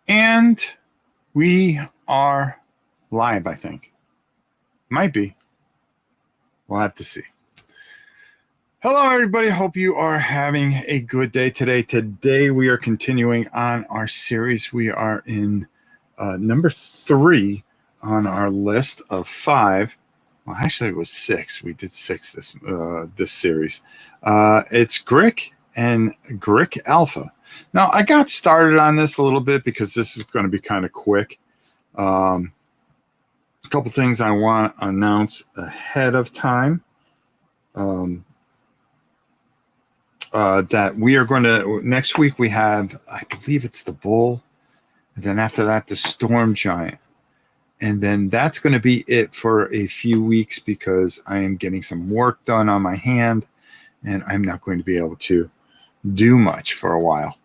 And we are live, I think. Might be. We'll have to see. Hello, everybody. Hope you are having a good day today. Today, we are continuing on our series. We are in number 3 on our list of 5. Well, actually, it was 6. We did 6 this series. It's Grick and Grick Alpha. Now, I got started on this a little bit because this is going to be kind of quick. A couple things I want to announce ahead of time. That we are going to, next week we have, I believe it's the bull, and then after that, the storm giant. And then that's going to be it for a few weeks because I am getting some work done on my hand and I'm not going to be able to do much for a while.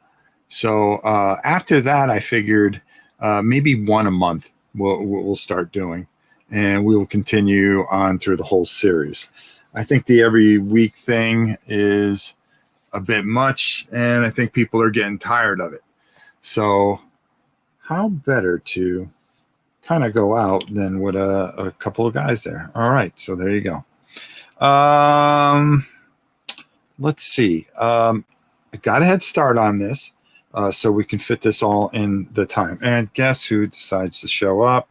So after that, I figured maybe one a month we'll start doing, and we will continue on through the whole series. I think the every week thing is a bit much, and I think people are getting tired of it. So how better to kind of go out than with a couple of guys there. All right, so there you go. Let's see. I got a head start on this so we can fit this all in the time. And guess who decides to show up?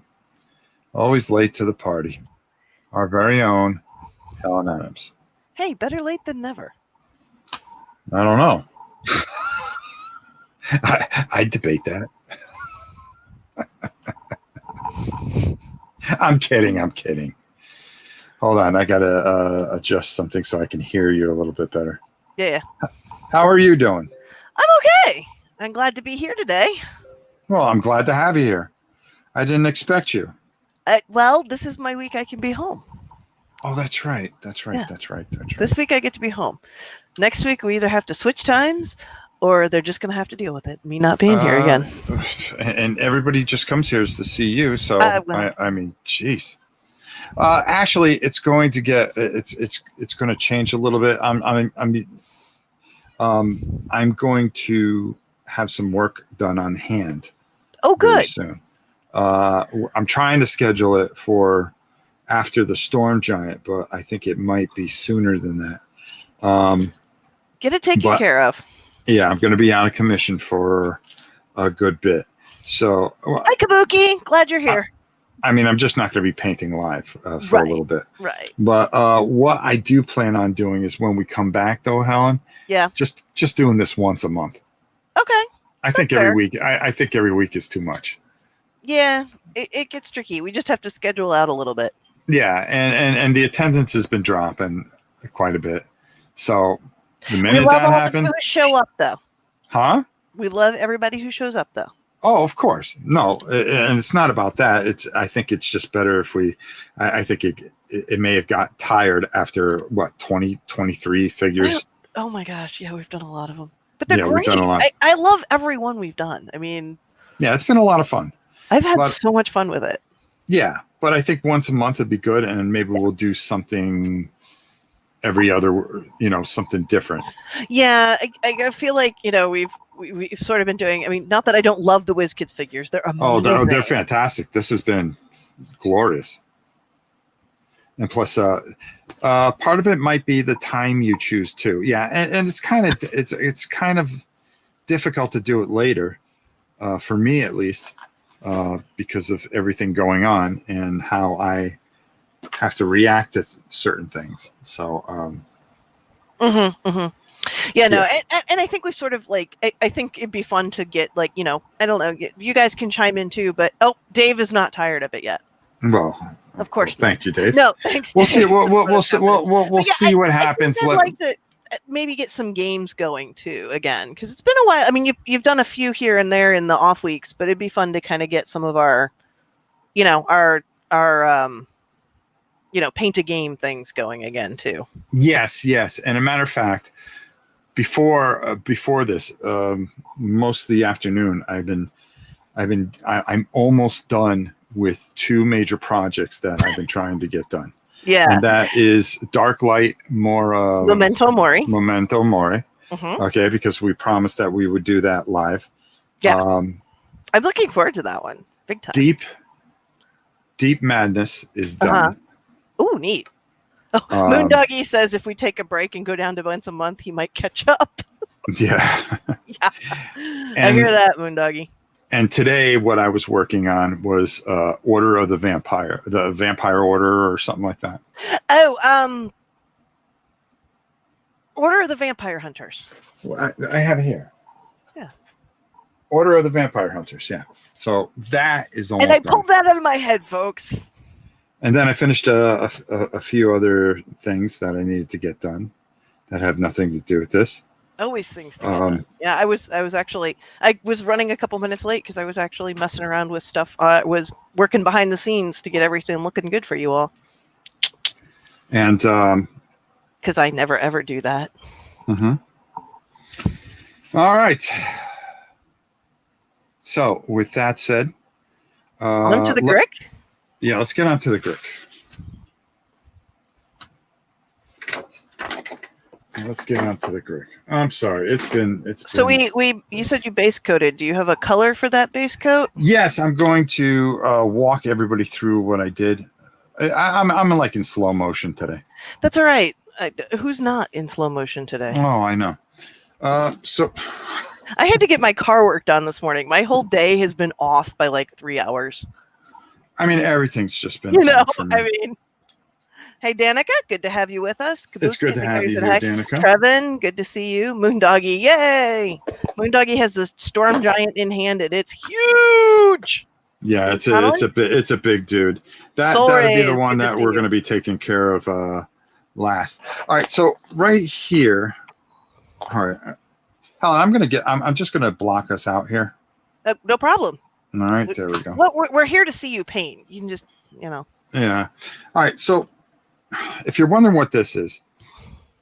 Always late to the party. Our very own Helen Adams. Hey, better late than never. I don't know. I debate that. I'm kidding. Hold on. I got to adjust something so I can hear you a little bit better. Yeah. How are you doing? I'm okay. I'm glad to be here today. Well, I'm glad to have you here. I didn't expect you. Well, this is my week I can be home. Oh, that's right. Yeah. That's right. This week I get to be home. Next week we either have to switch times or they're just going to have to deal with it. Me not being here again. And everybody just comes here to see you. So, I mean, geez. Actually, it's going to get, it's going to change a little bit. I'm going to have some work done on hand. Oh, good. Soon. I'm trying to schedule it for after the storm giant, but I think it might be sooner than that. Get it taken care of. Yeah, I'm going to be out of commission for a good bit. So, hi, Kabuki. Glad you're here. I mean, I'm just not going to be painting live for a little bit. Right. But what I do plan on doing is when we come back, though, Helen. Yeah. Just doing this once a month. Okay. I think every week. I think every week is too much. Yeah, it gets tricky. We just have to schedule out a little bit. Yeah, and the attendance has been dropping quite a bit. So the minute that happens, who show up though. Huh? We love everybody who shows up though. Oh, of course. No, and it's not about that. I think it's just better if we. I think it may have got tired after what 23 figures. Oh my gosh! Yeah, we've done a lot of them, but they're great. We've done a lot. I love every one we've done. I mean, yeah, it's been a lot of fun. I've had so much fun with it. Yeah, but I think once a month would be good, and maybe we'll do something every other, something different. Yeah, I feel like we've sort of been doing. I mean, not that I don't love the Wizkids figures; they're amazing. They're fantastic. This has been glorious, and plus, part of it might be the time you choose too. Yeah, and it's kind of difficult to do it later, for me at least. Because of everything going on and how I have to react to certain things. So, Yeah, no, and I think we sort of I think it'd be fun to get I don't know, you guys can chime in too, but Dave is not tired of it yet. Well, of course. Thank you, Dave. No, thanks. We'll see. We'll see what happens. I'd like to maybe get some games going too again, because it's been a while. I mean, you've done a few here and there in the off weeks, but it'd be fun to kind of get some of our paint a game things going again too. Yes, and a matter of fact, before this, most of the afternoon, I'm almost done with 2 major projects that I've been trying to get done. Yeah. And that is Dark Light Memento Mori. Memento Mori. Mm-hmm. Okay, because we promised that we would do that live. Yeah. I'm looking forward to that one. Big time. Deep Madness is done. Ooh, neat. Oh, Moondoggy says if we take a break and go down to once a month, he might catch up. Yeah. Yeah. I hear that, Moondoggy. And today, what I was working on was Order of the Vampire Order or something like that. Oh, Order of the Vampire Hunters. Well, I have it here. Yeah. Order of the Vampire Hunters, yeah. So that is almost done. And I pulled done. that out of my head, folks. And then I finished a few other things that I needed to get done that have nothing to do with this. Always things to get done. Yeah, I was running a couple minutes late because I was actually messing around with stuff. Was working behind the scenes to get everything looking good for you all. And because I never ever do that. Mm-hmm. All right. So with that said, on to the Grick? Yeah, let's get on to the Grick. Let's get on to the Grick. I'm sorry. It's been. So you said you base coated. Do you have a color for that base coat? Yes, I'm going to walk everybody through what I did. I'm like in slow motion today. That's all right. Who's not in slow motion today? Oh, I know. So I had to get my car work done this morning. My whole day has been off by like 3 hours. I mean, everything's just been. For me. I mean. Hey, Danica, good to have you with us. Kabuki, it's good to have you here, Danica. Trevin, good to see you. Moondoggy, yay! Moondoggy has the storm giant in hand, and it's huge. Yeah, it's a big dude. That'll be the one that we're going to be taking care of last. All right, so right here. All right, Helen, I'm just going to block us out here. No problem. All right, there we go. Well, we're here to see you paint. You can just, Yeah. All right, so. If you're wondering what this is,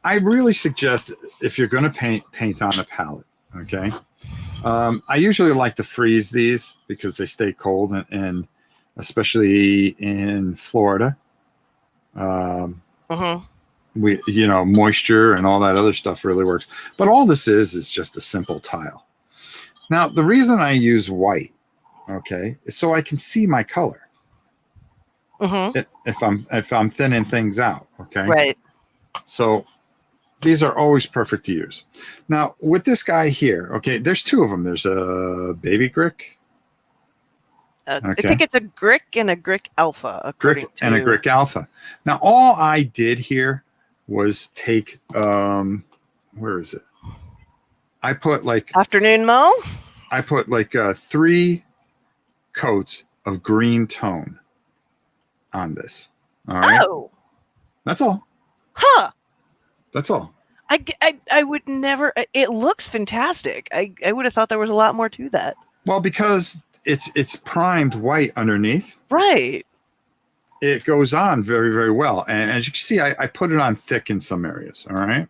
I really suggest if you're going to paint on a palette, okay? I usually like to freeze these because they stay cold, and especially in Florida, moisture and all that other stuff really works. But all this is just a simple tile. Now, the reason I use white, okay, is so I can see my color. If I'm thinning things out, okay, right. So these are always perfect to use. Now with this guy here, okay, there's two of them. There's a baby Grick. I think it's a Grick and a Grick Alpha. Grick and a Grick Alpha. Now all I did here was take where is it? I put like afternoon Mo. I put like 3 coats of green tone on this. All right. Oh, that's all. Huh. That's all. I would never. It looks fantastic. I would have thought there was a lot more to that. Well, because it's primed white underneath. Right. It goes on very, very well. And as you can see, I put it on thick in some areas. All right.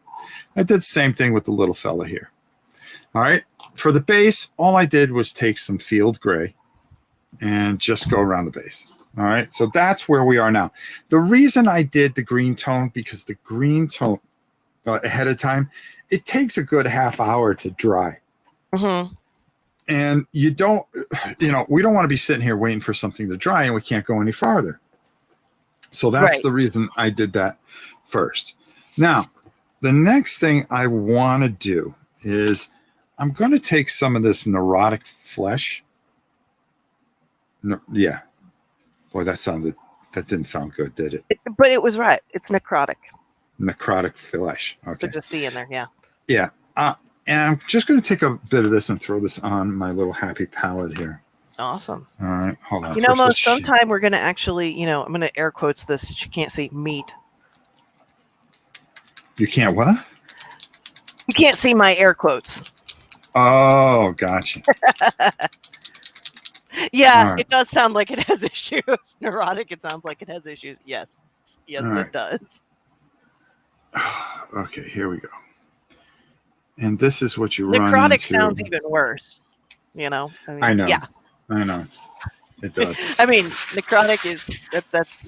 I did the same thing with the little fella here. All right. For the base, all I did was take some field gray and just go around the base. All right, so that's where we are now. The reason I did the green tone, because the green tone ahead of time, it takes a good half hour to dry. And we don't want to be sitting here waiting for something to dry and we can't go any farther. So that's the reason I did that first. Now, the next thing I want to do is I'm going to take some of this neurotic flesh. Yeah. Boy, that didn't sound good, did it? But it was right. It's necrotic. Necrotic flesh. Okay. Good to see in there, yeah. Yeah. And I'm just going to take a bit of this and throw this on my little happy palette here. Awesome. All right, hold on. Mo, sometime we're going to actually, I'm going to air quotes this. You can't see meat. You can't what? You can't see my air quotes. Oh, gotcha. Yeah, right. It does sound like it has issues. Neurotic, it sounds like it has issues. Yes, right. It does. Okay, here we go. And this is what you necrotic run into. Sounds even worse. I know. Yeah, I know. It does. I mean, necrotic is that's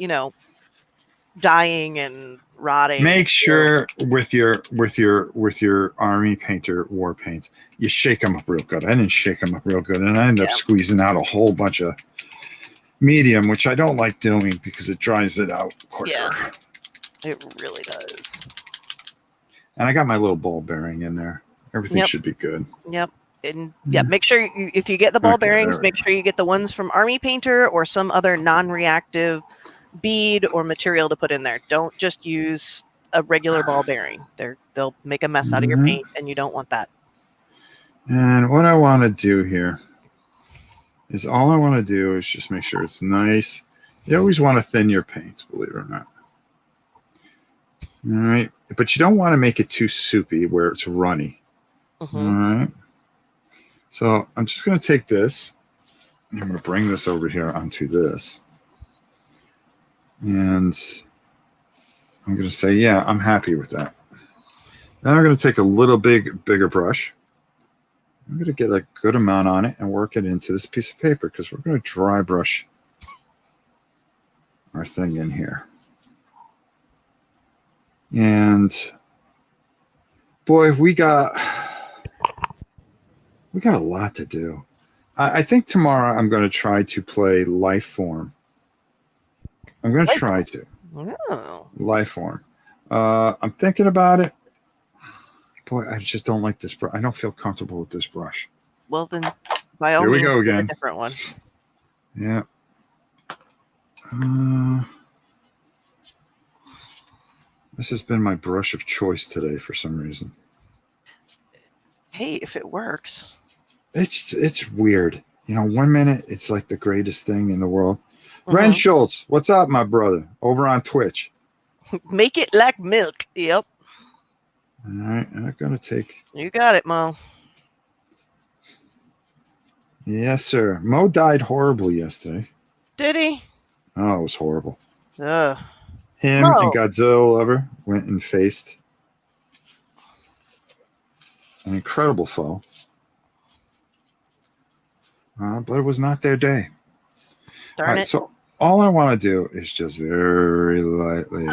dying and rotting. Make sure with your army painter war paints, you shake them up real good. I didn't shake them up real good, and I ended up squeezing out a whole bunch of medium, which I don't like doing because it dries it out quicker. Yeah, it really does. And I got my little ball bearing in there. Everything should be good. Yep. And make sure if you get the ball bearings, make sure you get the ones from Army Painter or some other non-reactive bead or material to put in there. Don't just use a regular ball bearing. They'll make a mess out of your paint, and you don't want that. And what I want to do here is all I want to do is just make sure it's nice. You always want to thin your paints, believe it or not. All right. But you don't want to make it too soupy where it's runny. All right. So I'm just going to take this, and I'm going to bring this over here onto this. And I'm going to say, yeah, I'm happy with that. Then I'm going to take a little bigger brush. I'm going to get a good amount on it and work it into this piece of paper because we're going to dry brush our thing in here. And boy, we got a lot to do. I think tomorrow I'm going to try to play Lifeform. I'm going to try to. Lifeform. I'm thinking about it. Boy, I just don't like this brush. I don't feel comfortable with this brush. Well, then, by all means, here we go again. A different one. Yeah. This has been my brush of choice today for some reason. Hey, if it works. It's weird. You know, 1 minute it's like the greatest thing in the world. Ren Schultz, what's up, my brother? Over on Twitch. Make it like milk. Yep. All right, I'm going to take... You got it, Mo. Yes, sir. Mo died horribly yesterday. Did he? Oh, it was horrible. Ugh. Him and Godzilla Lover went and faced an incredible foe. But it was not their day. Darn it. So all I want to do is just very lightly...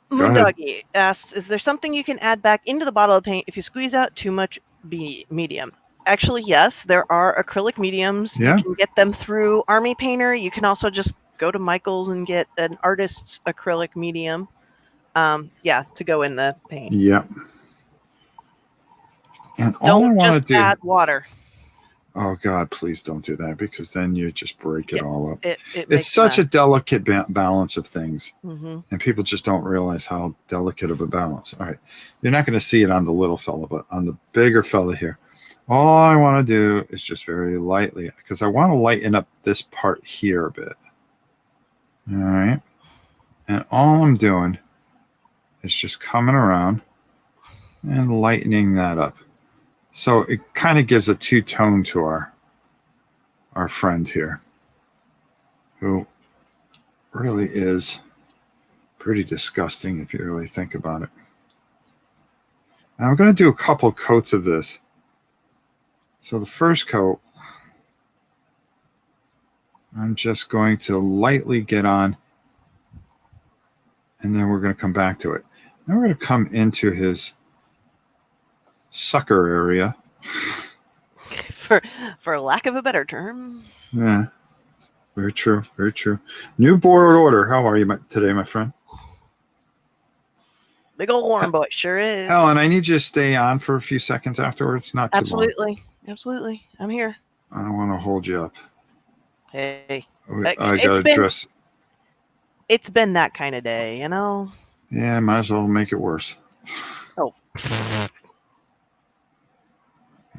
Moondoggy asks, is there something you can add back into the bottle of paint if you squeeze out too much medium? Actually, yes. There are acrylic mediums. Yeah. You can get them through Army Painter. You can also just go to Michael's and get an artist's acrylic medium. To go in the paint. Yeah. And all I want to do... add water. Oh, God, please don't do that because then you just break it all up. It's such a delicate balance of things. Mm-hmm. And people just don't realize how delicate of a balance. All right. You're not going to see it on the little fella, but on the bigger fella here, all I want to do is just very lightly because I want to lighten up this part here a bit. All right. And all I'm doing is just coming around and lightening that up. So it kind of gives a two-tone to our friend here, who really is pretty disgusting if you really think about it. Now I'm going to do a couple coats of this. So the first coat, I'm just going to lightly get on, and then we're going to come back to it. Then we're going to come into his sucker area. For lack of a better term. Yeah. Very true. Very true. New board order. How are you today, my friend? Big old warm boy. Sure is. Helen, I need you to stay on for a few seconds afterwards. Not too long. Absolutely. I'm here. I don't want to hold you up. Hey. I got to dress. It's been that kind of day, you know? Yeah, might as well make it worse. Oh.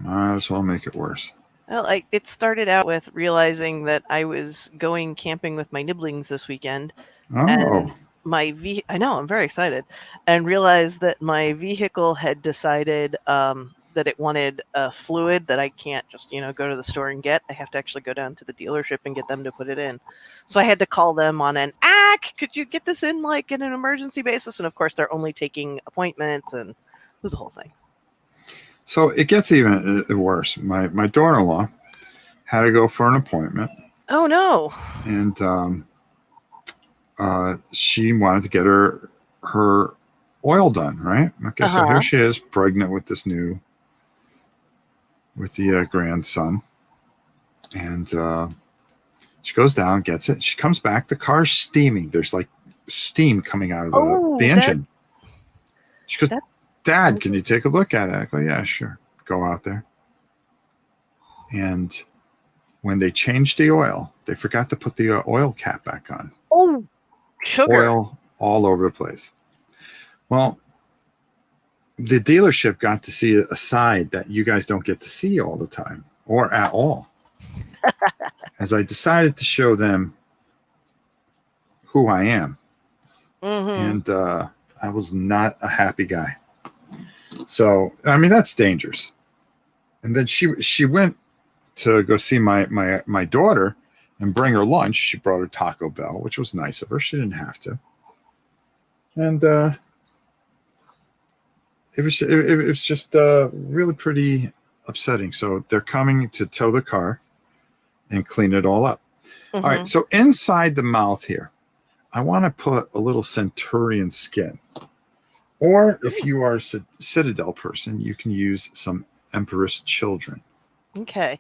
Might as well make it worse. Well, it started out with realizing that I was going camping with my nibblings this weekend. Oh. And I know, I'm very excited. And realized that my vehicle had decided that it wanted a fluid that I can't just, go to the store and get. I have to actually go down to the dealership and get them to put it in. So I had to call them on an could you get this in in an emergency basis? And of course, they're only taking appointments, and it was a whole thing. So it gets even worse. My daughter-in-law had to go for an appointment. Oh, no. And she wanted to get her oil done, right? Okay, so here she is, pregnant with the grandson, and she goes down, gets it. She comes back. The car's steaming. There's like steam coming out of the engine. She goes, "Dad, can you take a look at it?" I go, "Yeah, sure." Go out there, and when they changed the oil, they forgot to put the oil cap back on. Oh, sugar. Oil all over the place. Well, the dealership got to see a side that you guys don't get to see all the time or at all. As I decided to show them who I am. And I was not a happy guy. So, I mean, that's dangerous. And then she went to go see my daughter and bring her lunch. She brought her Taco Bell, which was nice of her. She didn't have to. And it was just really pretty upsetting. So they're coming to tow the car and clean it all up. All right. So inside the mouth here, I want to put a little centurion skin. Or if you are a Citadel person, you can use some Emperor's Children. Okay.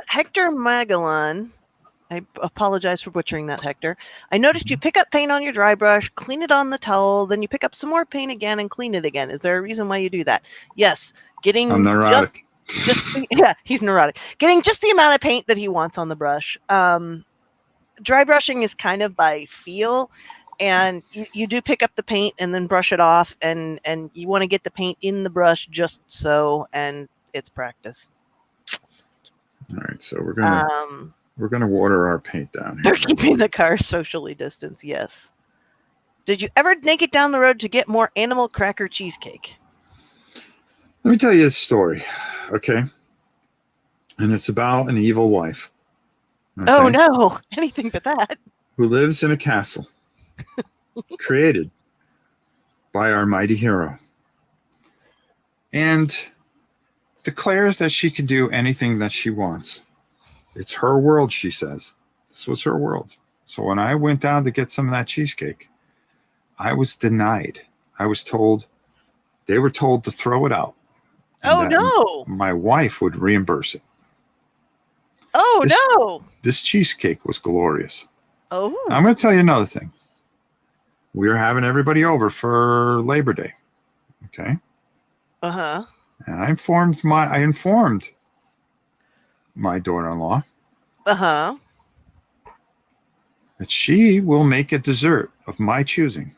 Hector Magellan, I apologize for butchering that, Hector. I noticed you pick up paint on your dry brush, clean it on the towel, then you pick up some more paint again and clean it again. Is there a reason why you do that? Yes. I'm neurotic. Yeah, he's neurotic. Getting just the amount of paint that he wants on the brush. Dry brushing is kind of by feel. And you do pick up the paint and then brush it off, and you want to get the paint in the brush just so, and it's practice. All right, so we're gonna water our paint down here. They're keeping the car socially distanced. Yes. Did you ever make it down the road to get more animal cracker cheesecake? Let me tell you a story, okay? And it's about an evil wife. Okay? Oh no! Anything but that. Who lives in a castle. Created by our mighty hero, and declares that she can do anything that she wants. It's her world, she says. This was her world. So when I went down to get some of that cheesecake, I was denied. They were told to throw it out. Oh no! My wife would reimburse it. Oh no! This cheesecake was glorious. Oh. I'm going to tell you another thing. We were having everybody over for Labor Day. Okay. And I informed my daughter-in-law. That she will make a dessert of my choosing.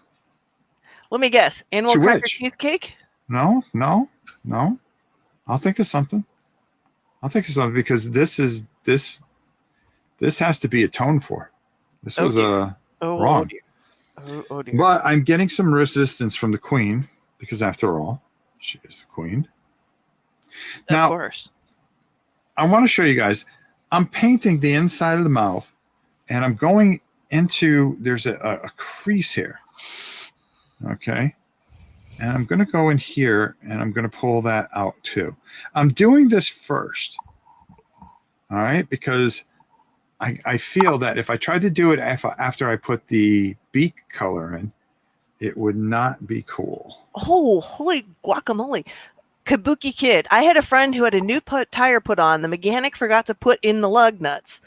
Let me guess. Animal cracker cheesecake? No. I'll think of something. Because this has to be atoned for. This was wrong. Oh dear. But I'm getting some resistance from the queen because, after all, she is the queen. Now, of course. I want to show you guys. I'm painting the inside of the mouth, and I'm going into. There's a crease here. Okay, and I'm going to go in here, and I'm going to pull that out too. I'm doing this first. All right, because I feel that if I tried to do it after I put the beak color in, it would not be cool. Oh, holy guacamole. Kabuki Kid. I had a friend who had a new tire put on. The mechanic forgot to put in the lug nuts.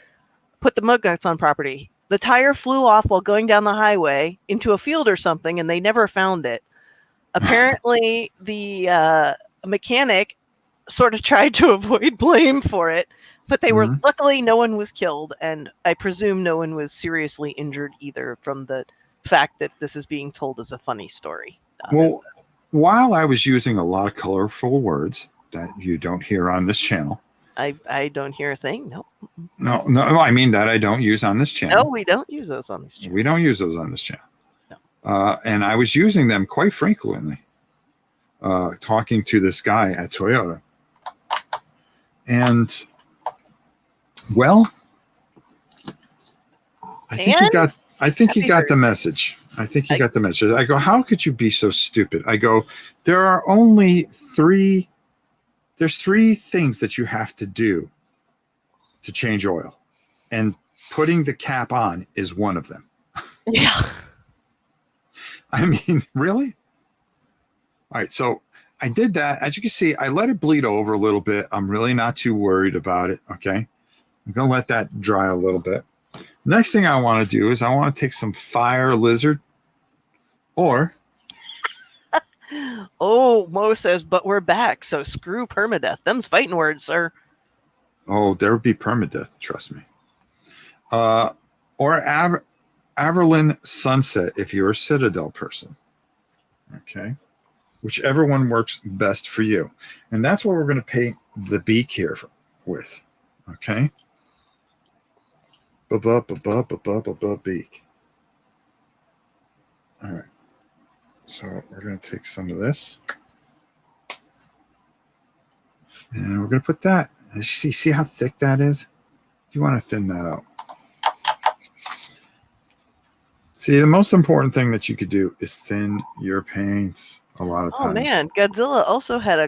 Put the mug nuts on property. The tire flew off while going down the highway into a field or something, and they never found it. Apparently, the mechanic sort of tried to avoid blame for it. But they were, luckily, no one was killed, and I presume no one was seriously injured either from the fact that this is being told as a funny story. Well, while I was using a lot of colorful words that you don't hear on this channel. I don't hear a thing, no. No, I mean that I don't use on this channel. No, we don't use those on this channel. We don't use those on this channel. No. And I was using them quite frequently, talking to this guy at Toyota. And... well, I think he got the message. I think he got the message. I go, how could you be so stupid? I go, there's three things that you have to do to change oil. And putting the cap on is one of them. Yeah. I mean, really? All right, so I did that. As you can see, I let it bleed over a little bit. I'm really not too worried about it, okay? I'm going to let that dry a little bit. Next thing I want to do is I want to take some fire lizard or, Oh, Mo says, but we're back, so screw permadeath. Them's fighting words, sir. oh, there would be permadeath, trust me. Or Averlin Sunset if you're a Citadel person, okay? Whichever one works best for you. And that's what we're going to paint the beak here with, okay? Beak. All right. So we're going to take some of this. And we're going to put that. See how thick that is? You want to thin that out. See, the most important thing that you could do is thin your paints a lot of times. Oh man, Godzilla also had a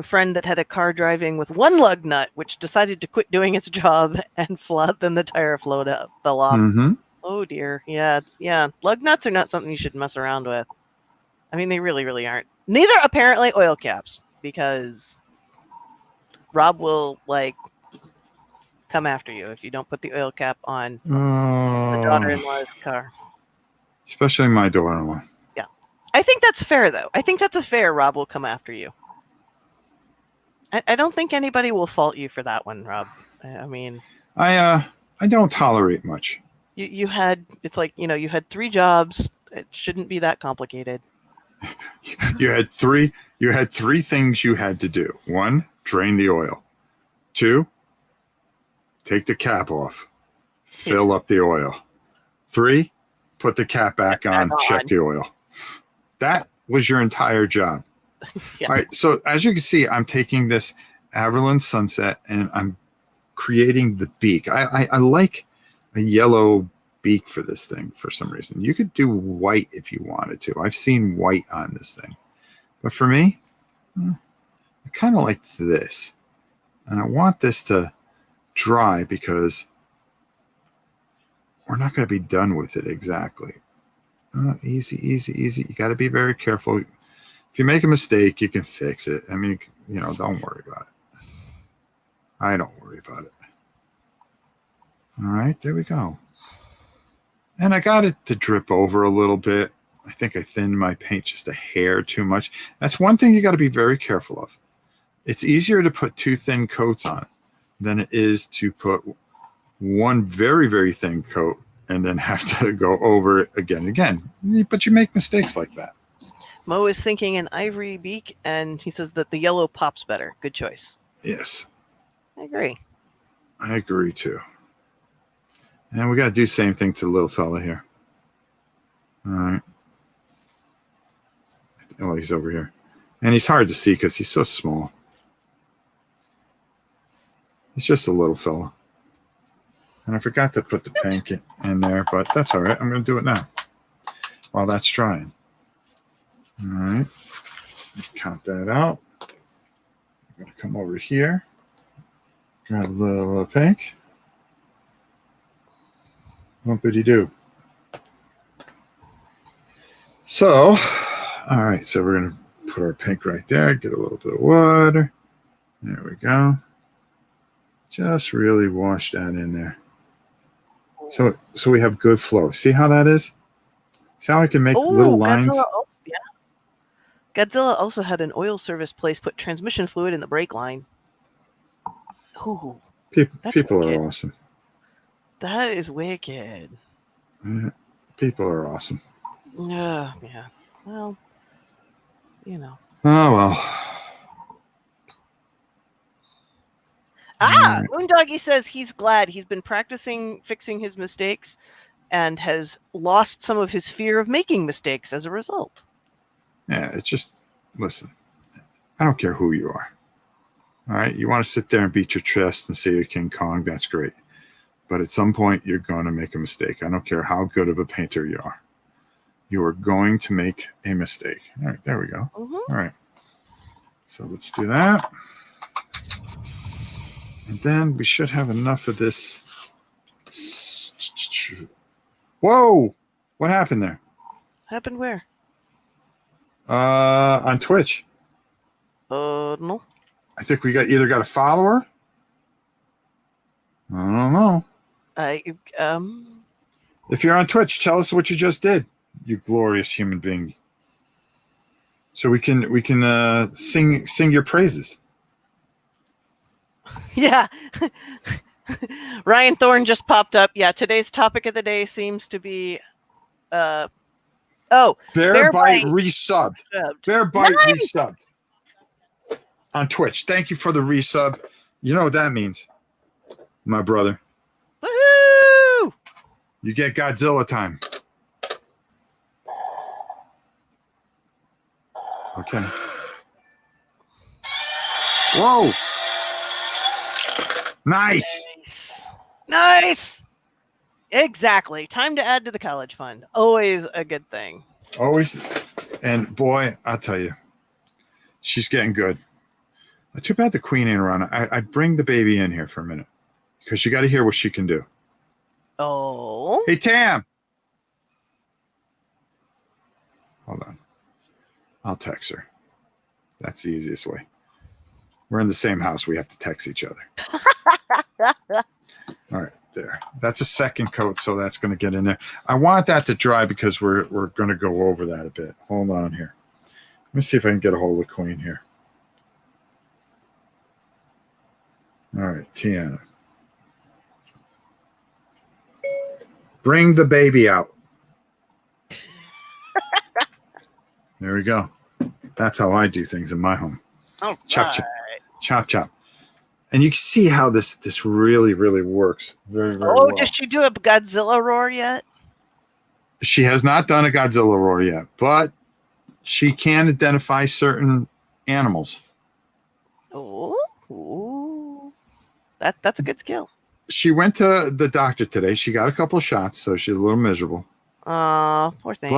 friend that had a car driving with one lug nut, which decided to quit doing its job and then the tire fell off. Mm-hmm. Oh dear, yeah. Lug nuts are not something you should mess around with. I mean, they really, really aren't. Neither apparently oil caps, because Rob will come after you if you don't put the oil cap on the daughter-in-law's car. Especially my daughter-in-law. Yeah, I think that's fair, though. I think that's a fair. Rob will come after you. I don't think anybody will fault you for that one, Rob. I mean, I don't tolerate much. You had, it's like, you had 3 jobs. It shouldn't be that complicated. You had three things you had to do. 1, drain the oil. 2, take the cap off. Fill up the oil. 3, put the cap back on, check the oil. That was your entire job. Yeah. All right. So as you can see, I'm taking this Averlin Sunset and I'm creating the beak. I like a yellow beak for this thing for some reason. You could do white if you wanted to. I've seen white on this thing. But for me, I kind of like this. And I want this to dry because we're not going to be done with it exactly. Easy. You got to be very careful. If you make a mistake, you can fix it. I mean, don't worry about it. I don't worry about it. All right, there we go. And I got it to drip over a little bit. I think I thinned my paint just a hair too much. That's one thing you got to be very careful of. It's easier to put 2 thin coats on than it is to put one very, very thin coat and then have to go over it again and again. But you make mistakes like that. Mo is thinking an ivory beak, and he says that the yellow pops better. Good choice. Yes. I agree. I agree too. And we got to do the same thing to the little fella here. All right. Oh, he's over here. And he's hard to see because he's so small. He's just a little fella. And I forgot to put the paint in there, but that's all right. I'm going to do it now while that's drying. All right. Count that out. I'm going to come over here. Grab a little pink. Whoopity-doo. So, all right. So we're going to put our pink right there. Get a little bit of water. There we go. Just really wash that in there. So we have good flow. See how that is? See how I can make little lines? Godzilla also had an oil service place put transmission fluid in the brake line. Ooh, people are awesome. That is wicked. People are awesome. Yeah. Well, Oh, well. Moondoggy says he's glad he's been practicing fixing his mistakes and has lost some of his fear of making mistakes as a result. Yeah, it's just, listen, I don't care who you are. All right, you want to sit there and beat your chest and say you're King Kong, that's great. But at some point, you're going to make a mistake. I don't care how good of a painter you are. You are going to make a mistake. All right, there we go. Mm-hmm. All right. So let's do that. And then we should have enough of this Whoa! What happened there? Happened where? On Twitch. No. I think we either got a follower. I don't know. If you're on Twitch, tell us what you just did, you glorious human being. So we can sing your praises. Yeah. Ryan Thorne just popped up. Yeah, today's topic of the day seems to be Bear Bite resubbed. Bear Bite Nice! resubbed on Twitch. Thank you for the resub. You know what that means, my brother. Woohoo! You get Godzilla time. Okay. Whoa! Nice. Nice. Exactly. Time to add to the college fund. Always a good thing. Always. And boy, I'll tell you, she's getting good. Too bad the queen ain't around. I bring the baby in here for a minute because you got to hear what she can do. Oh. Hey, Tam. Hold on. I'll text her. That's the easiest way. We're in the same house. We have to text each other. All right, there. That's a second coat, so that's going to get in there. I want that to dry because we're going to go over that a bit. Hold on here. Let me see if I can get a hold of the queen here. All right, Tiana. Bring the baby out. There we go. That's how I do things in my home. All chop, right. chop, chop, chop. And you can see how this really, really works. Very, very well. Did she do a Godzilla roar yet? She has not done a Godzilla roar yet, but she can identify certain animals. Oh, that's a good skill. She went to the doctor today. She got a couple of shots, so she's a little miserable. Poor thing.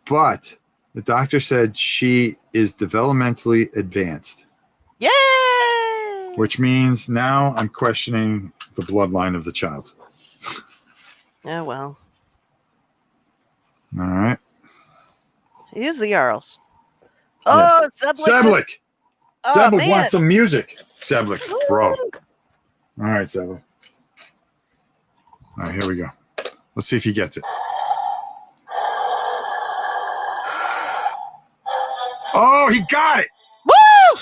But the doctor said she is developmentally advanced. Yay! Which means now I'm questioning the bloodline of the child. Oh, well. All right. He is the Jarls. Yes. Oh, Seblik. Seblik wants some music. Seblik, bro. All right, Seblik. All right, here we go. Let's see if he gets it. Oh, he got it. Woo!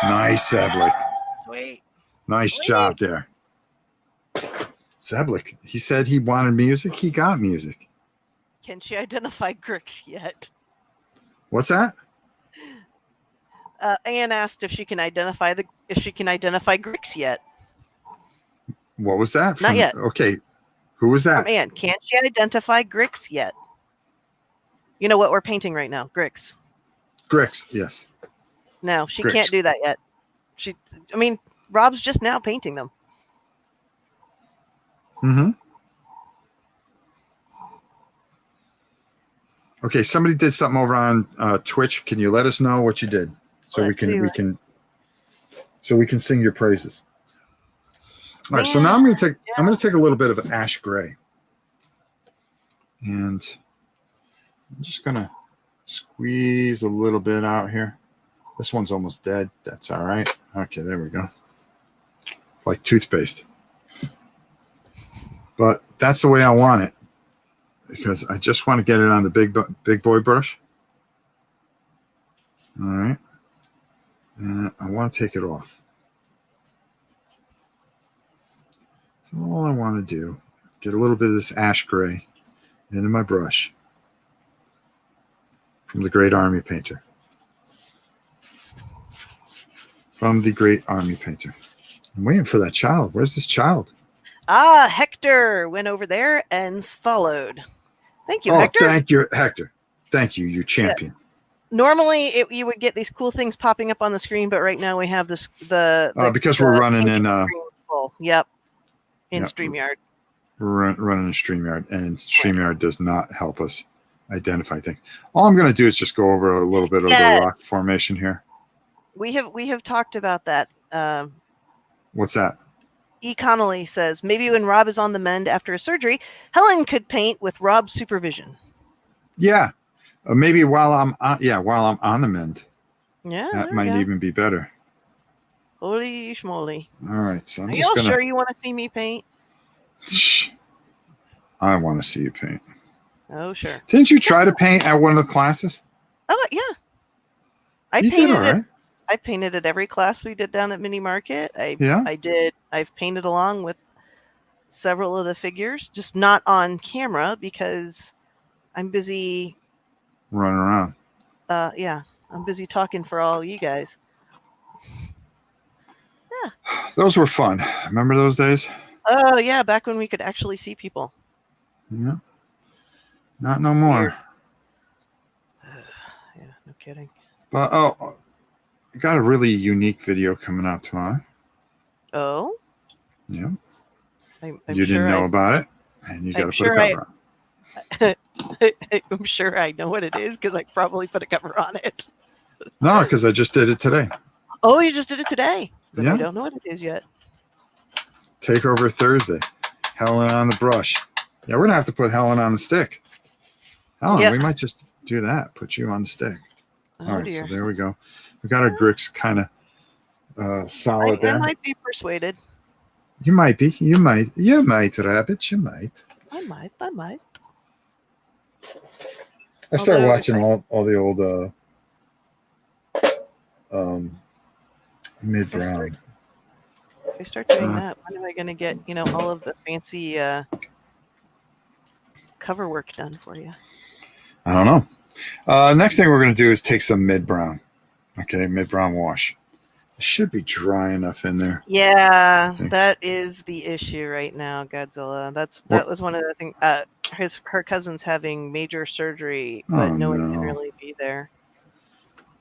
Nice, Seblik. Sweet. Nice job there. Seblik, he said he wanted music. He got music. Can she identify Gricks yet? What's that? Anne asked if she can identify Gricks yet. What was that? Not yet. Okay. Who was that? From Anne. Can she identify Gricks yet? You know what we're painting right now? Gricks. Gricks, yes. No, she Gricks. can't do that yet. Rob's just now painting them. Mm-hmm. Okay, somebody did something over on Twitch. Can you let us know what you did so we can sing your praises? All right, so now I'm going to take a little bit of ash gray, and I'm just going to squeeze a little bit out here. This one's almost dead. That's all right. Okay, there we go. It's like toothpaste. But that's the way I want it because I just want to get it on the big boy brush. All right. And I want to take it off. So all I want to do, get a little bit of this ash gray into my brush from the Great Army Painter. From the Great Army Painter. I'm waiting for that child. Where's this child? Hector went over there and followed. Thank you, Hector. Thank you, Hector. Thank you, you champion. Normally, you would get these cool things popping up on the screen, but right now we have this because we're running in. Yep, in StreamYard. We're running in StreamYard, and StreamYard does not help us identify things. All I'm going to do is just go over a little bit of the rock formation here. We have talked about that. What's that? E. Connolly says, maybe when Rob is on the mend after a surgery, Helen could paint with Rob's supervision. Yeah. Maybe while I'm on the mend. Yeah, That might even be better. Holy schmoly. All right. So I'm Are just you going to. sure you want to see me paint? I want to see you paint. Oh, sure. Didn't you try to paint at one of the classes? Oh, yeah. You did all right. I painted at every class we did down at Mini Market. Yeah. I've painted along with several of the figures, just not on camera because I'm busy Running around. Yeah, I'm busy talking for all you guys. Yeah. Those were fun. Remember those days? Oh, yeah, back when we could actually see people. Yeah. Not no more. Yeah, no kidding. But I got a really unique video coming out tomorrow. Oh? Yeah. I'm you sure didn't know about it, and you got to put a cover on. I'm sure I know what it is because I probably put a cover on it. No, because I just did it today. Oh, you just did it today? But Yeah. I don't know what it is yet. Takeover Thursday. Helen on the brush. Yeah, we're going to have to put Helen on the stick. Helen, we might just do that. Put you on the stick. Oh, all right, dear. so there we go. We got our Gricks kind of solid there. I might be persuaded. You might be. You might, Rabbit. You might. I might. I started watching all the old mid-brown. If I start doing that, when am I going to get, all of the fancy cover work done for you? I don't know. Next thing we're going to do is take some mid-brown. Okay, mid-brown wash. It should be dry enough in there. Yeah, that is the issue right now, Godzilla. That was one of the things. Her cousin's having major surgery, but no one can really be there.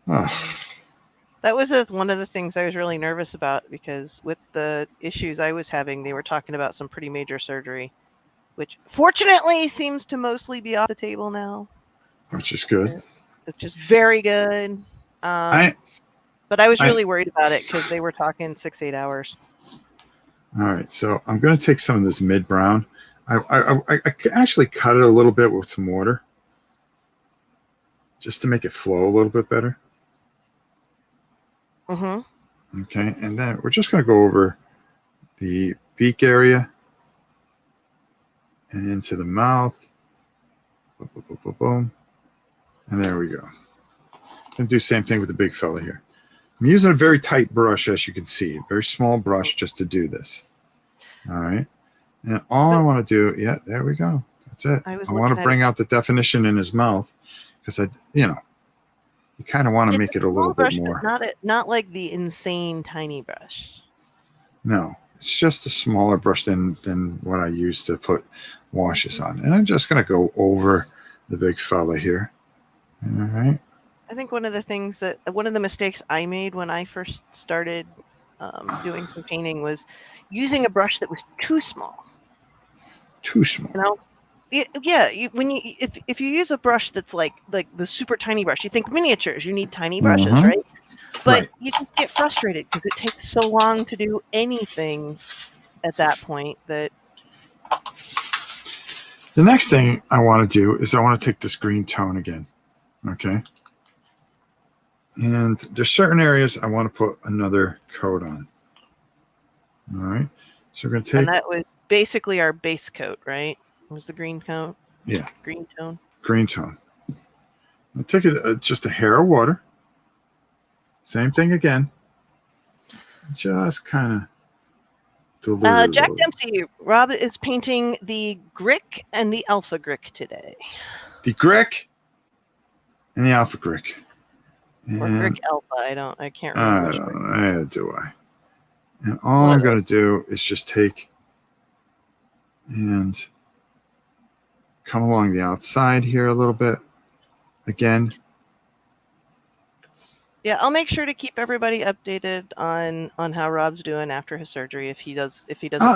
That was one of the things I was really nervous about because with the issues I was having, they were talking about some pretty major surgery, which fortunately seems to mostly be off the table now. Which is good. It's just very good. But I was really worried about it because they were talking 6-8 hours. All right, so I'm going to take some of this mid-brown. I actually cut it a little bit with some water just to make it flow a little bit better. Mm-hmm. Okay, and then we're just going to go over the beak area and into the mouth. Boom, boom, boom, boom, boom. And there we go. I'm going to do the same thing with the big fella here. I'm using a very tight brush, as you can see. A very small brush just to do this. All right. And all I want to do, there we go. That's it. I want to bring out the definition in his mouth because you kind of want to make it a little bit more. Not like the insane tiny brush. No, it's just a smaller brush than what I use to put washes on. And I'm just going to go over the big fella here. All right. I think one of the mistakes I made when I first started doing some painting was using a brush that was too small. Too small. If you use a brush that's like the super tiny brush, you think miniatures, you need tiny brushes, right? But you just get frustrated because it takes so long to do anything at that point that. The next thing I want to do is I want to take this green tone again. Okay. And there's certain areas I want to put another coat on. All right. So we're going to take. And that was basically our base coat, right? Was the green coat? Yeah. Green tone. Green tone. I'll take just a hair of water. Same thing again. Just kind of dilute Jack Dempsey, Rob is painting the Grick and the Alpha Grick today. The Grick and the Alpha Grick. Or Grick Alpha, I can't remember. I don't know. Do I? And all I'm going to do is just take and come along the outside here a little bit. Again. Yeah, I'll make sure to keep everybody updated on how Rob's doing after his surgery. If he doesn't.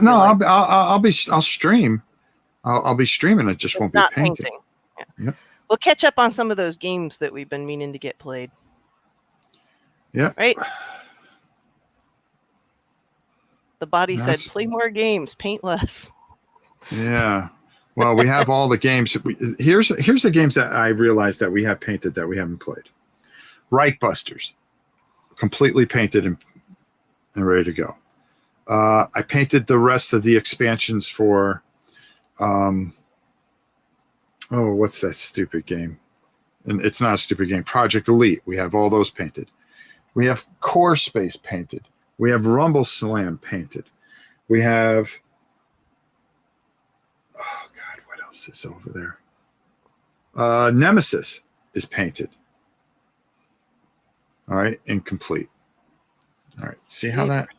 I'll stream. I'll be streaming. It just won't be painting. Yeah. Yep. We'll catch up on some of those games that we've been meaning to get played. Yeah. Right. The body said, That's, "Play more games, paint less." yeah. Well, we have all the games. Here's the games that I realized that we have painted that we haven't played. Right Busters, completely painted and ready to go. I painted the rest of the expansions for, what's that stupid game? And it's not a stupid game. Project Elite. We have all those painted. We have Core Space painted. We have Rumble Slam painted. We have, oh God, what else is over there? Nemesis is painted. All right, incomplete. All right, see how that?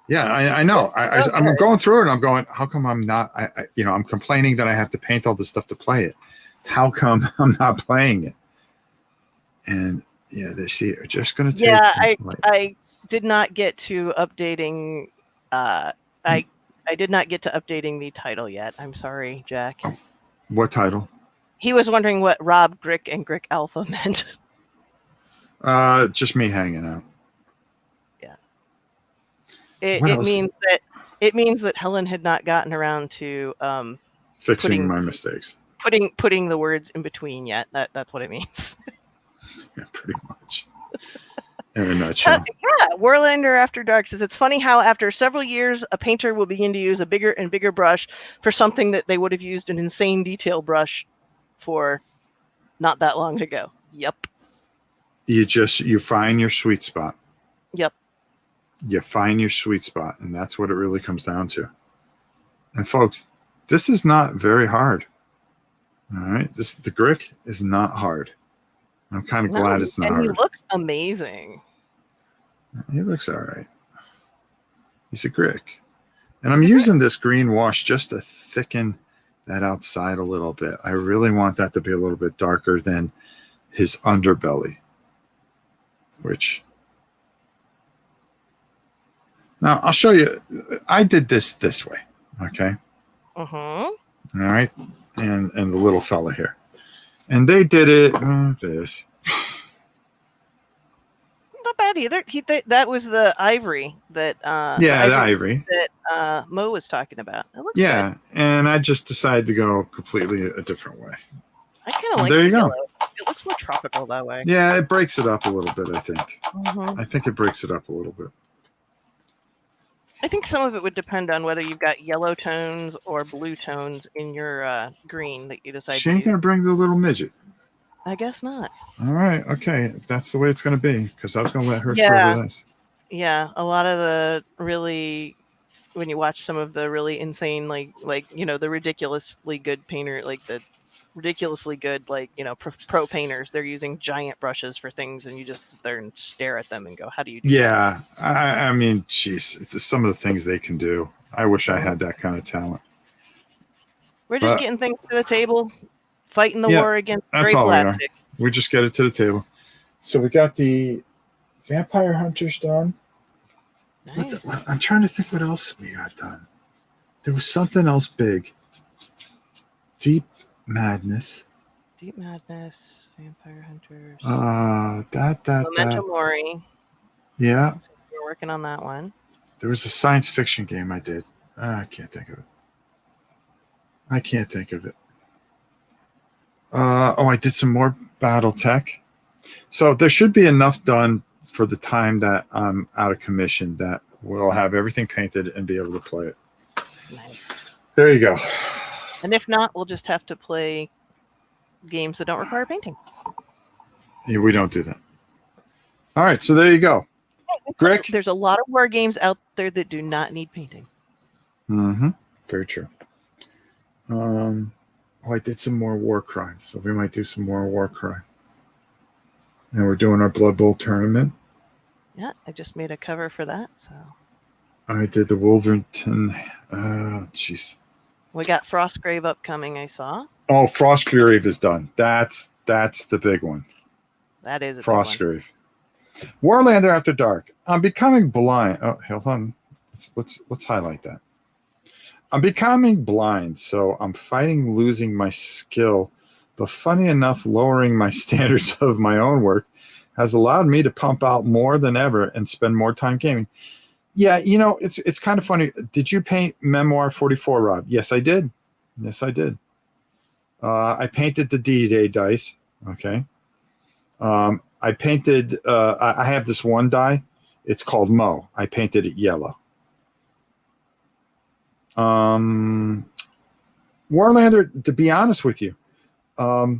Yeah, I know. I'm going through it and I'm going, how come I'm not? I'm complaining that I have to paint all this stuff to play it. How come I'm not playing it? And yeah, they see are just going to take. Yeah, I did not get to updating. I did not get to updating the title yet. I'm sorry, Jack. What title? He was wondering what Rob, Grick, and Grick Alpha meant. Just me hanging out. Yeah. It means that Helen had not gotten around to fixing my mistakes. Putting the words in between yet. That's what it means. Yeah, pretty much. In a nutshell. Yeah, Warlander After Dark says it's funny how after several years a painter will begin to use a bigger and bigger brush for something that they would have used an insane detail brush for not that long ago. Yep. You find your sweet spot. Yep. You find your sweet spot, and that's what it really comes down to. And folks, this is not very hard. All right, the Grick is not hard. I'm kind of glad it's not hard. He looks amazing. He looks all right. He's a Grick. And I'm using this green wash just to thicken that outside a little bit. I really want that to be a little bit darker than his underbelly, which... Now, I'll show you. I did this way, okay? Uh-huh. All right? And the little fella here. And they did it this. Not bad either. That was the ivory that the ivory that Mo was talking about. It looks good. And I just decided to go completely a different way. I kind of like there you yellow. go. It looks more tropical that way. Yeah, it breaks it up a little bit, I think. Mm-hmm. I think it breaks it up a little bit. I think some of it would depend on whether you've got yellow tones or blue tones in your green that you decide She ain't going to bring the little midget. I guess not. All right. Okay. If that's the way it's going to be, because I was going to let her throw this. Yeah. A lot of the really, when you watch some of the really insane, like the ridiculously good painter, like the ridiculously good, pro painters, they're using giant brushes for things, and you just sit there and stare at them and go, how do you do that? I mean, geez, some of the things they can do. I wish I had that kind of talent. We're just getting things to the table, fighting the war against that's gray all plastic. We just get it to the table. So we got the Vampire Hunters done. Nice. I'm trying to think what else we got done. There was something else big. Deep Madness, Vampire Hunters. Memento Mori. Yeah. So we're working on that one. There was a science fiction game I did. I can't think of it. I did some more BattleTech. So there should be enough done for the time that I'm out of commission that we'll have everything painted and be able to play it. Nice. There you go. And if not, we'll just have to play games that don't require painting. Yeah, we don't do that. All right, so there you go. Grick? There's a lot of war games out there that do not need painting. Mm-hmm. Very true. I did some more Warcry, so we might do some more Warcry. And we're doing our Blood Bowl tournament. Yeah, I just made a cover for that. So I did the Wolverton. Jeez. We got Frostgrave upcoming, I saw. Oh, Frostgrave is done. That's the big one. That is a Frostgrave. Warlander After Dark. I'm becoming blind. Oh, hold on. Let's highlight that. I'm becoming blind, so I'm fighting losing my skill. But funny enough, lowering my standards of my own work has allowed me to pump out more than ever and spend more time gaming. Yeah, it's kind of funny. Did you paint Memoir 44, Rob? Yes, I did. Yes, I did. I painted the D-Day dice. Okay. I painted. I have this one die. It's called Mo. I painted it yellow. Warlander, to be honest with you, I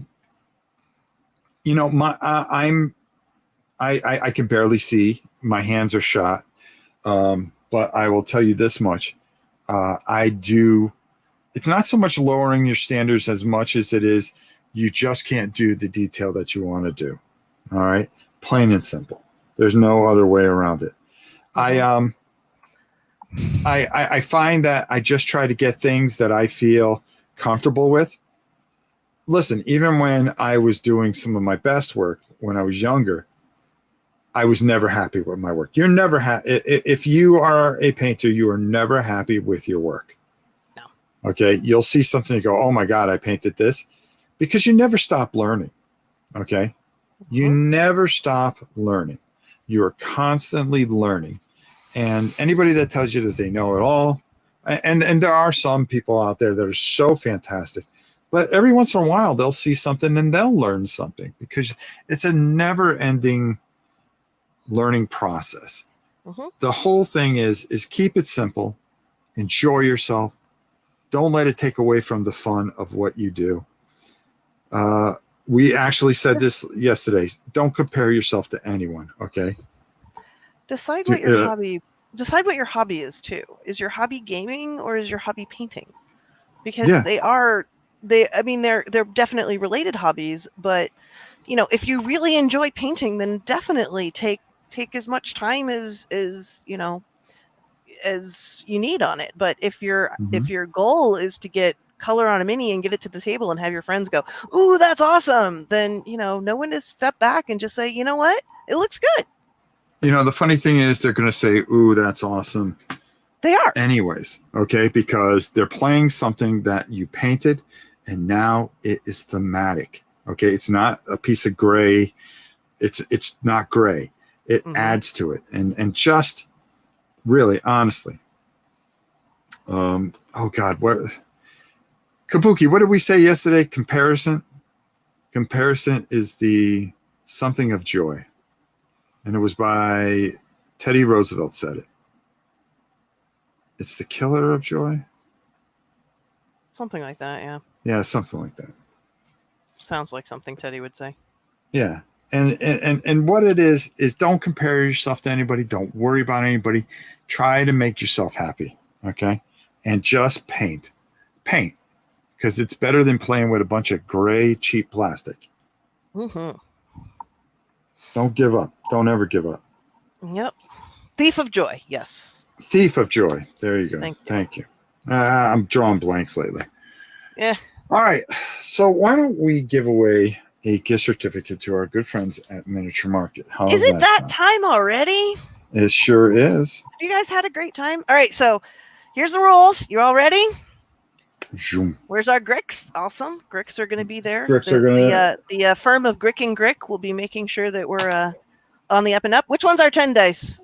can barely see. My hands are shot. But I will tell you this much. I do. It's not so much lowering your standards as much as it is you just can't do the detail that you want to do. All right. Plain and simple. There's no other way around it. I find that I just try to get things that I feel comfortable with. Listen, even when I was doing some of my best work when I was younger, I was never happy with my work. You're never happy. If you are a painter, you are never happy with your work. No. Okay. You'll see something and go, oh my God, I painted this, because you never stop learning. Okay. You never stop learning. You are constantly learning. And anybody that tells you that they know it all, and there are some people out there that are so fantastic, but every once in a while they'll see something and they'll learn something, because it's a never ending learning process. The whole thing is keep it simple, enjoy yourself, don't let it take away from the fun of what you do. We actually said this yesterday. Don't compare yourself to anyone. Okay. Decide what your hobby is too. Is your hobby gaming or is your hobby painting? Because they're definitely related hobbies, but if you really enjoy painting, then definitely take as much time as as you need on it. But if your goal is to get color on a mini and get it to the table and have your friends go, "Ooh, that's awesome," then no one to step back and just say, "You know what? It looks good." The funny thing is they're going to say, "Ooh, that's awesome." They are. Anyways, okay, because they're playing something that you painted and now it is thematic. Okay, it's not a piece of gray. It's not gray. It adds to it. And just really, honestly. Oh God, what Kabuki, what did we say yesterday? Comparison is the something of joy. And it was by Teddy Roosevelt said it. It's the killer of joy. Something like that, yeah. Yeah, something like that. Sounds like something Teddy would say. Yeah. And what it is don't compare yourself to anybody. Don't worry about anybody. Try to make yourself happy. Okay. And just paint. Paint. Because it's better than playing with a bunch of gray, cheap plastic. Don't give up. Don't ever give up. Yep. Thief of joy. Yes. Thief of joy. There you go. Thank you. I'm drawing blanks lately. Yeah. All right. So why don't we give away a gift certificate to our good friends at Miniature Market? How is it that time already? It sure is. Have you guys had a great time? All right. So here's the rules. You all ready? Zoom. Where's our Gricks? Awesome. Gricks are going to be there. Gricks are going to... The firm of Grick and Grick will be making sure that we're on the up and up. Which one's our 10 dice?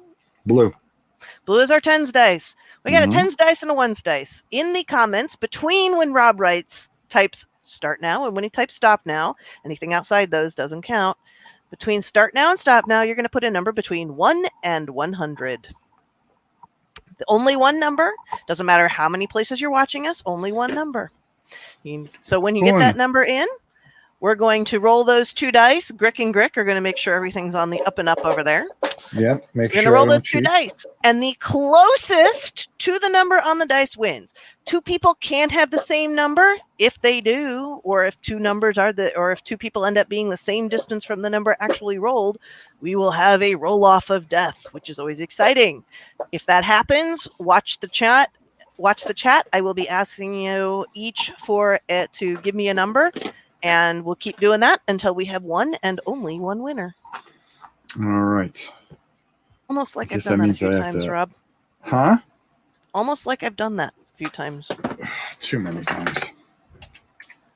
Blue. Blue is our 10s dice. We got a 10s dice and a 1s dice. In the comments, between when Rob types start now and when he types stop now, anything outside those doesn't count. Between start now and stop now, you're going to put a number between 1 and 100. Only one number. Doesn't matter how many places you're watching us, only one number. So when you get that number in, we're going to roll those 2 dice. Grick and Grick are going to make sure everything's on the up and up over there. Yep. We're going to roll those 2 dice. And the closest to the number on the dice wins. 2 people can't have the same number. If they do, or if 2 numbers or if 2 people end up being the same distance from the number actually rolled, we will have a roll off of death, which is always exciting. If that happens, watch the chat. I will be asking you each to give me a number, and we'll keep doing that until we have one and only one winner. All right. Almost like I've done that a few times, Rob. Huh? Almost like I've done that a few times. Too many times.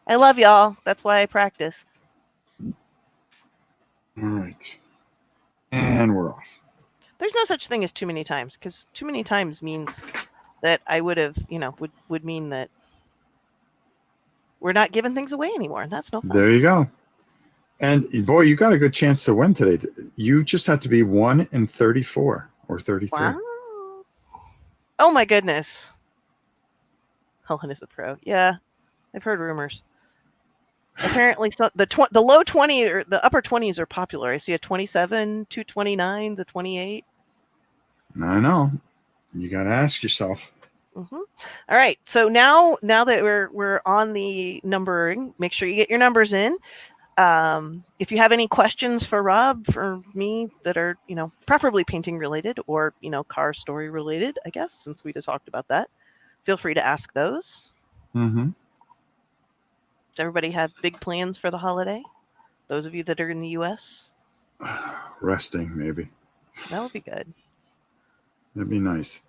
I love y'all. That's why I practice. All right. And we're off. There's no such thing as too many times, because too many times means that I would have, would mean that we're not giving things away anymore, and that's no fun. There you go. And boy, you got a good chance to win today. You just have to be 1 in 34 or 33. Wow. Oh my goodness. Helen is a pro. Yeah, I've heard rumors. Apparently, the low 20 or the upper 20s are popular. I see a 27, 229, the 28. I know. You got to ask yourself. Mm-hmm. All right. So now that we're on the numbering, make sure you get your numbers in. If you have any questions for Rob, for me, that are, preferably painting related or, car story related, I guess, since we just talked about that, feel free to ask those. Mm-hmm. Does everybody have big plans for the holiday? Those of you that are in the U.S.? Resting, maybe. That would be good. That'd be nice.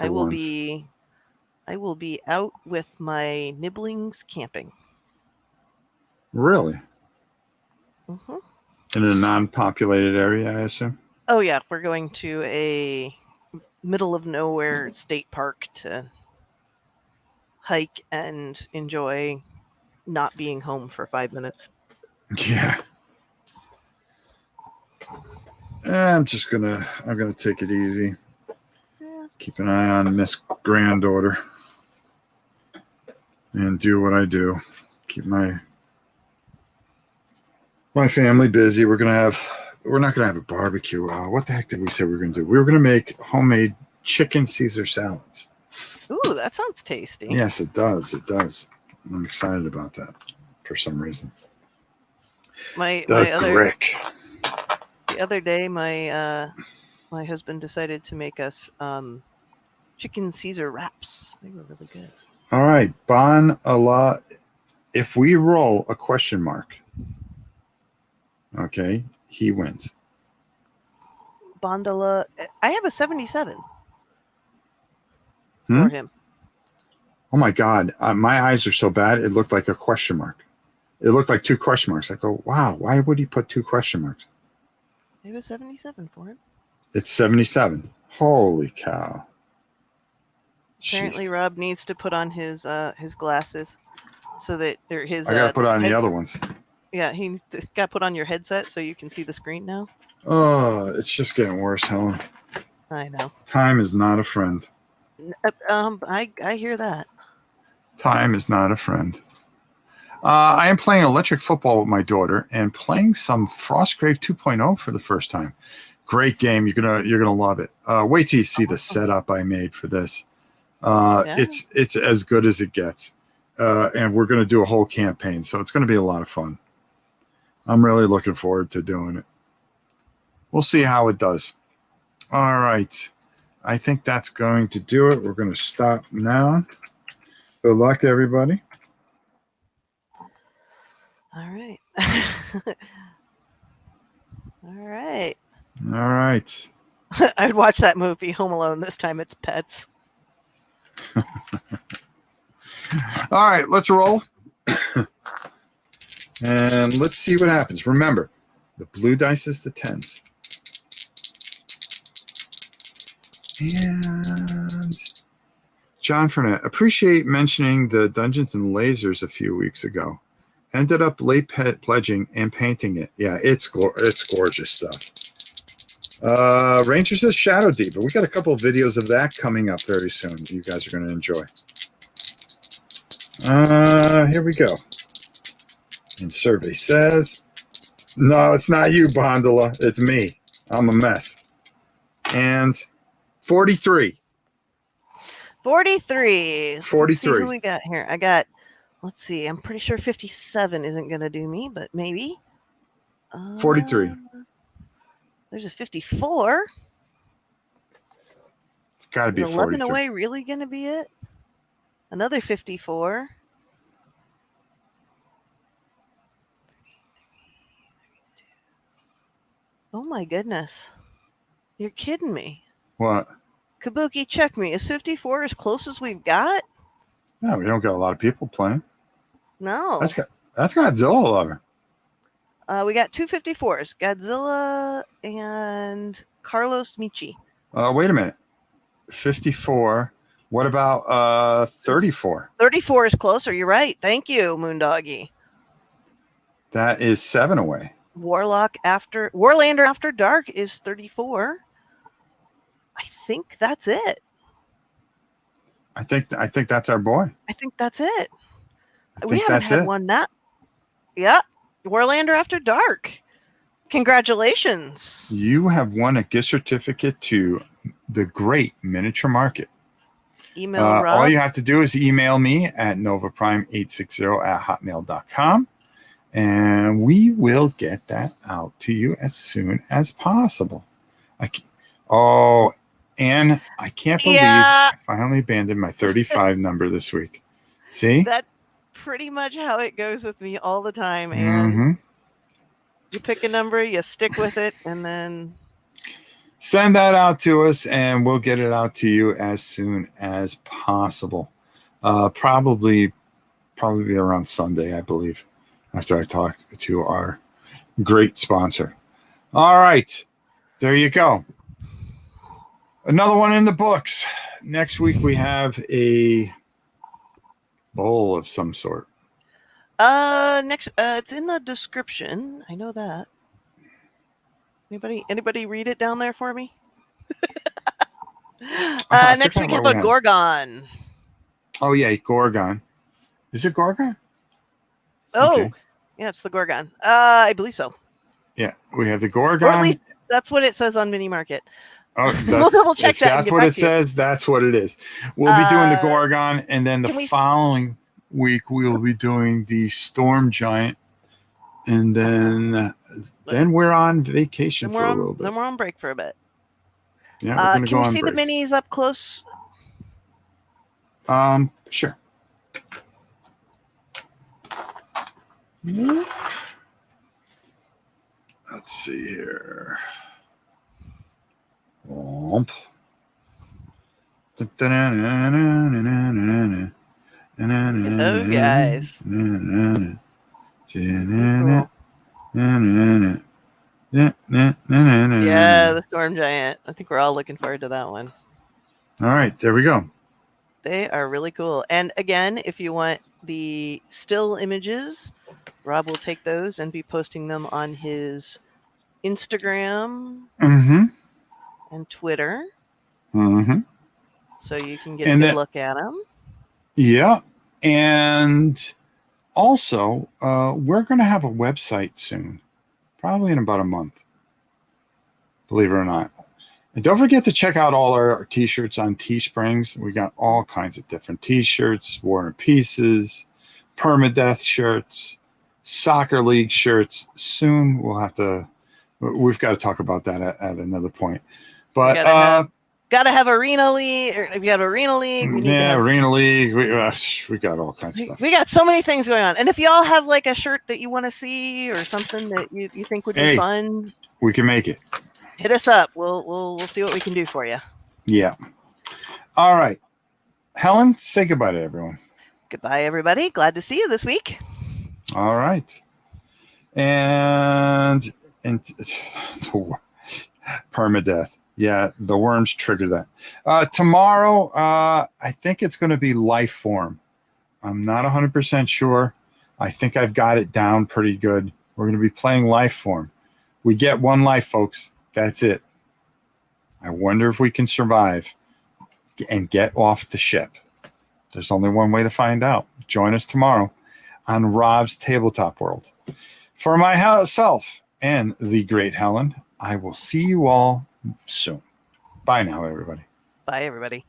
I will be out with my nibblings camping. Really? Mm-hmm. In a non-populated area, I assume? Oh, yeah. We're going to a middle of nowhere state park to hike and enjoy not being home for 5 minutes. Yeah. I'm gonna take it easy. Yeah. Keep an eye on Miss Granddaughter and do what I do. Keep my family busy. We're not gonna have a barbecue. What the heck did we say we were gonna do? We were gonna make homemade chicken Caesar salads. Ooh, that sounds tasty. Yes, it does. It does. I'm excited about that for some reason. Grick. The other day, my husband decided to make us chicken Caesar wraps. They were really good. All right, Bon Allah. If we roll a question mark, okay, he wins. Bondala. I have a 77 for him. Oh my God, my eyes are so bad. It looked like a question mark. It looked like 2 question marks. I go, wow, why would he put 2 question marks? I have a 77 for him. It's 77. Holy cow. Apparently, Jeez. Rob needs to put on his glasses so that his. I got to put on the other ones. Yeah, he got to put on your headset so you can see the screen now. Oh, it's just getting worse, Helen. I know. Time is not a friend. I hear that. Time is not a friend. I am playing electric football with my daughter and playing some Frostgrave 2.0 for the first time. Great game. You're gonna love it. Wait till you see the setup I made for this. Yeah. It's as good as it gets, and we're gonna do a whole campaign, so it's gonna be a lot of fun. I'm really looking forward to doing it. We'll see how it does. All right. I think that's going to do it. We're going to stop now. Good luck, everybody. All right. All right. All right. I'd watch that movie, Home Alone. This time it's pets. All right, let's roll. And let's see what happens. Remember, the blue dice is the 10s. And John Fernett, appreciate mentioning the Dungeons and Lasers a few weeks ago. Ended up late pledging and painting it. Yeah, it's gorgeous stuff. Ranger says Shadow Deep, but we got a couple of videos of that coming up very soon. You guys are going to enjoy. Here we go. And survey says, no, it's not you, Bondola. It's me. I'm a mess. And 43. 43. 43. Let's see who we got here. Let's see. I'm pretty sure 57 isn't going to do me, but maybe. 43. There's a 54. It's got to be 11 43. away really going to be it? Another 54. Oh my goodness. You're kidding me. What? Kabuki, check me. Is 54 as close as we've got? No, we don't got a lot of people playing. No. That's Godzilla lover. We got two 54s. Godzilla and Carlos Michi. Wait a minute. 54. What about 34? 34 is closer. You're right. Thank you, Moondoggy. That is 7 away. Warlander After Dark is 34. I think that's it. I think that's our boy. I think that's it. I We think haven't that's had it. one that. Yeah, Warlander After Dark. Congratulations. You have won a gift certificate to the Great Miniature Market. Email Rob. All you have to do is email me at novaprime860@hotmail.com, and we will get that out to you as soon as possible. And I can't believe I finally abandoned my 35 number this week. See? That's pretty much how it goes with me all the time. And you pick a number, you stick with it, and then send that out to us, and we'll get it out to you as soon as possible. Probably around Sunday, I believe, after I talk to our great sponsor. All right. There you go. Another one in the books. Next week we have a bowl of some sort. It's in the description. I know that. Anybody read it down there for me? Next week we have a Gorgon. Oh yeah, Gorgon. Is it Gorgon? Oh, okay. Yeah, it's the Gorgon. I believe so. Yeah, we have the Gorgon. Or at least that's what it says on Mini Market. Oh, we'll double check that. That's what it says. That's what it is. We'll be doing the Gorgon, and then the following week we'll be doing the Storm Giant, and then we're on vacation for a little bit. Then we're on break for a bit. Yeah, we're going to go on break. Can we see the minis up close? Sure. Let's see here. Womp. Look at those guys. Yeah, the Storm Giant. I think we're all looking forward to that one. All right, there we go. They are really cool. And again, if you want the still images, Rob will take those and be posting them on his Instagram and Twitter. So you can get a good look at them. Yeah. And also, we're going to have a website soon, probably in about a month, believe it or not. And don't forget to check out all our t-shirts on Teesprings. We got all kinds of different t-shirts, War and Pieces, permadeath shirts, soccer league shirts. Soon we've got to talk about that at another point. But gotta have Arena League. Or if you have Arena League, we need Arena League. We got all kinds of stuff. We got so many things going on. And if y'all have like a shirt that you want to see or something that you think would be fun, we can make it. Hit us up. We'll see what we can do for you. Yeah. All right. Helen, say goodbye to everyone. Goodbye, everybody. Glad to see you this week. All right. And permadeath. Yeah, the worms triggered that. Tomorrow, I think it's going to be life form. I'm not 100% sure. I think I've got it down pretty good. We're going to be playing life form. We get one life, folks. That's it. I wonder if we can survive and get off the ship. There's only one way to find out. Join us tomorrow on Rob's Tabletop World. For myself and the great Helen, I will see you all soon. Bye now, everybody. Bye, everybody.